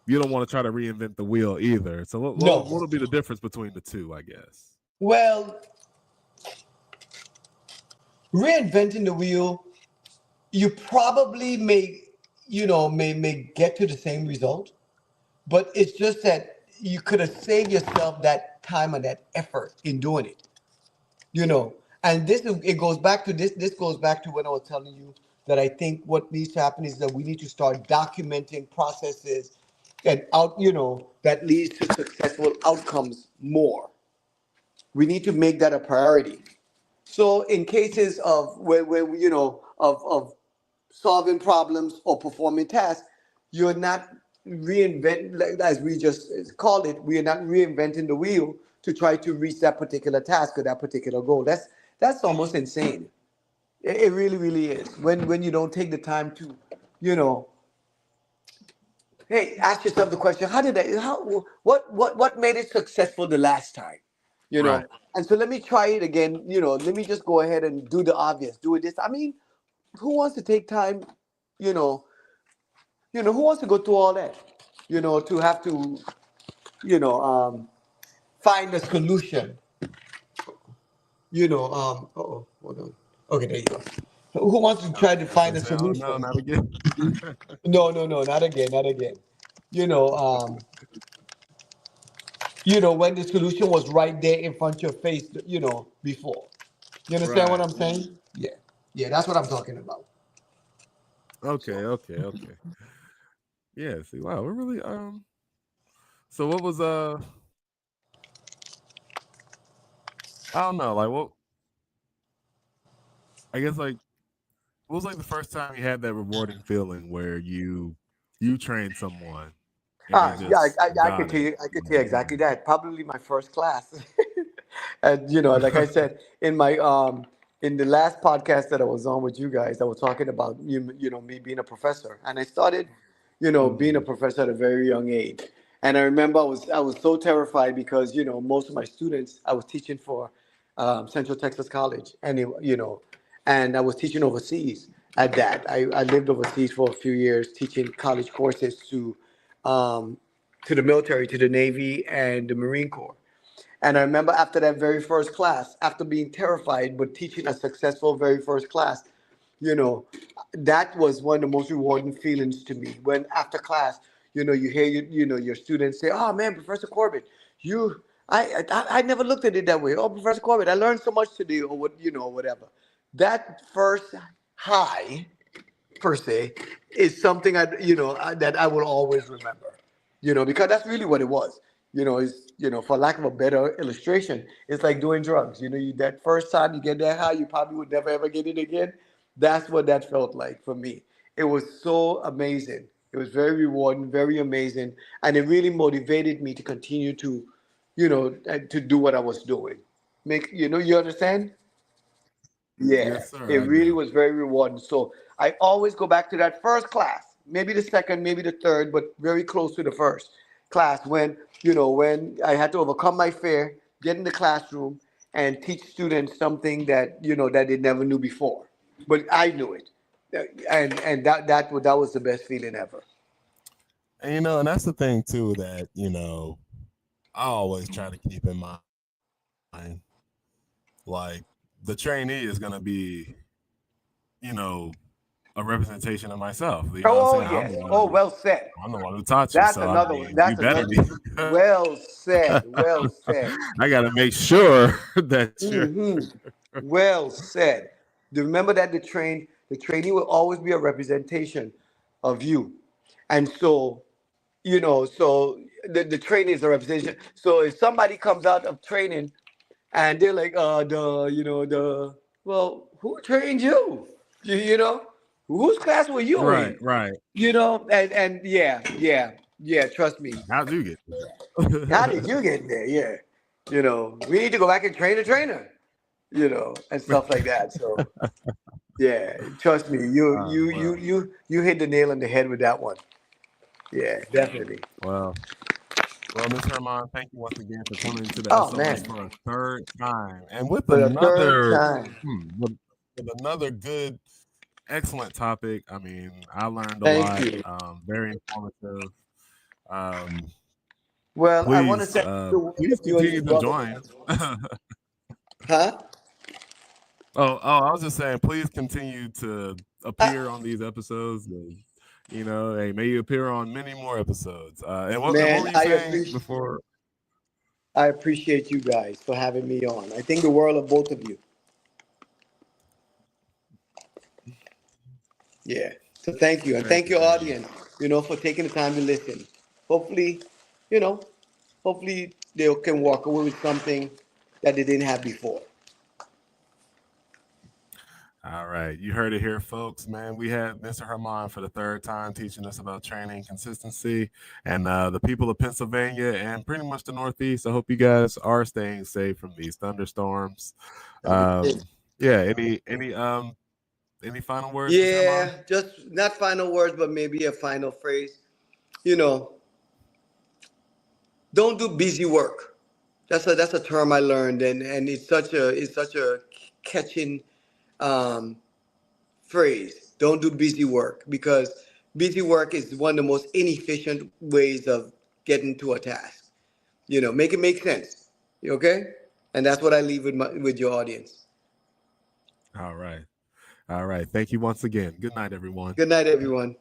you don't want to try to reinvent the wheel either. So what
No.
would be the difference between the two? I guess.
Well, reinventing the wheel, you probably may get to the same result, but it's just that you could have saved yourself that time and that effort in doing it. You know, And it goes back to this. This goes back to when I was telling you that I think what needs to happen is that we need to start documenting processes and that leads to successful outcomes more. We need to make that a priority. So in cases of where of solving problems or performing tasks, you're not reinvent like, as we just called it. We are not reinventing the wheel to try to reach that particular task or that particular goal. That's almost insane. It really, really is. When you don't take the time to, you know, hey, ask yourself the question: How did I? How what made it successful the last time? You
Right.
know. And so let me try it again. Let me just go ahead and do the obvious. Do it this. I mean, who wants to take time? You know, who wants to go through all that? To have to, you know, find a solution. Hold on. Okay, there you go. Who wants to try to
I was
find
gonna
a
say, oh no,
solution?
not again.
No, no, no, not again, not again. You know, um, when the solution was right there in front of your face, before. You understand what
Right.
I'm saying? Yeah. Yeah, that's what I'm talking about.
Okay.
So,
Okay. Okay. Yeah. See, wow, we're really So what was I don't know, like what I guess like what was like the first time you had that rewarding feeling where you trained someone and they
yeah,
just
I could
got
tell
it.
you, exactly that. Probably my first class. And like I said in the last podcast that I was on with you guys, I was talking about me being a professor, and I started, being a
Mhm.
professor at a very young age. And I remember I was so terrified because most of my students I was teaching for Central Texas College, and and I was teaching overseas at that. I lived overseas for a few years teaching college courses um, to the military, to the Navy and the Marine Corps. And I remember after that very first class, after being terrified but teaching a successful very first class, you know, that was one of the most rewarding feelings to me. When after class, you hear your students say, "Oh man, Professor Corbett, you, I never looked at it that way. Oh, Professor Corbett, I learned so much today, or whatever." That first high per se is something that I will always remember. Because that's really what it was. Is for lack of a better illustration, it's like doing drugs. That first time you get that high, you probably would never ever get it again. That's what that felt like for me. It was so amazing. It was very rewarding, very amazing, and it really motivated me to continue to do what I was doing. You understand? Yeah,
Yes, sir,
it
I
really
do.
was very rewarding. So I always go back to that first class, maybe the second, maybe the third, but very close to the first class when I had to overcome my fear, get in the classroom, and teach students something that they never knew before, but I knew it, and that was the best feeling ever.
And and that's the thing too that, I always try to keep in mind. Like the trainee is gonna be, you know, a representation of myself. You know what I'm saying?
Oh yes. Oh, well said.
I'm the one who taught you.
That's
So I
another one.
mean, you
That's
better
another
be
one. Well said. Well said.
I gotta make sure that you're
Hmm. Well said. Remember that the trainee will always be a representation of you, and so the training is a representation. So if somebody comes out of training and they're like, well, who trained you? You know, whose class were you
right,
in?
right.
And yeah, yeah, yeah. Trust me.
How'd you get
How did
there?
you get there? Yeah, we need to go back and train a trainer. And stuff like that. So yeah, trust me,
Well,
you hit the nail on the head with that one. Yeah, definitely.
well, well, Miss Hermon, thank you once again for coming into the
Oh
SOS
man,
for a third time, and with
for the third
another,
time.
with another good, excellent topic. I mean, I learned a
Thank
lot.
you.
Very informative. Um,
Well, I want to thank you
please
you and your
continue to
brother.
join.
Huh?
I was just saying, please continue to appear on these episodes. And, hey, may you appear on many more episodes. And what
Man,
were you saying before?
I appreciate you guys for having me on. I think the world of both of you. Yeah. So thank you, and thank your
Thank you.
audience, for taking the time to listen. Hopefully, you know, hopefully they can walk away with something that they didn't have before.
All right. You heard it here, folks. Man, we had Mr. Hermon for the third time teaching us about training consistency and the people of Pennsylvania and pretty much the Northeast. I hope you guys are staying safe from these thunderstorms.
That'd be it.
Yeah. Any final words, Mr. Hermon?
Yeah, just not final words, but maybe a final phrase. You know, don't do busy work. That's a term I learned, and it's such a catching um, phrase. Don't do busy work, because busy work is one of the most inefficient ways of getting to a task. Make it make sense. You okay? And that's what I leave with your audience.
All right. All right. Thank you once again. Good night, everyone.
Good night, everyone.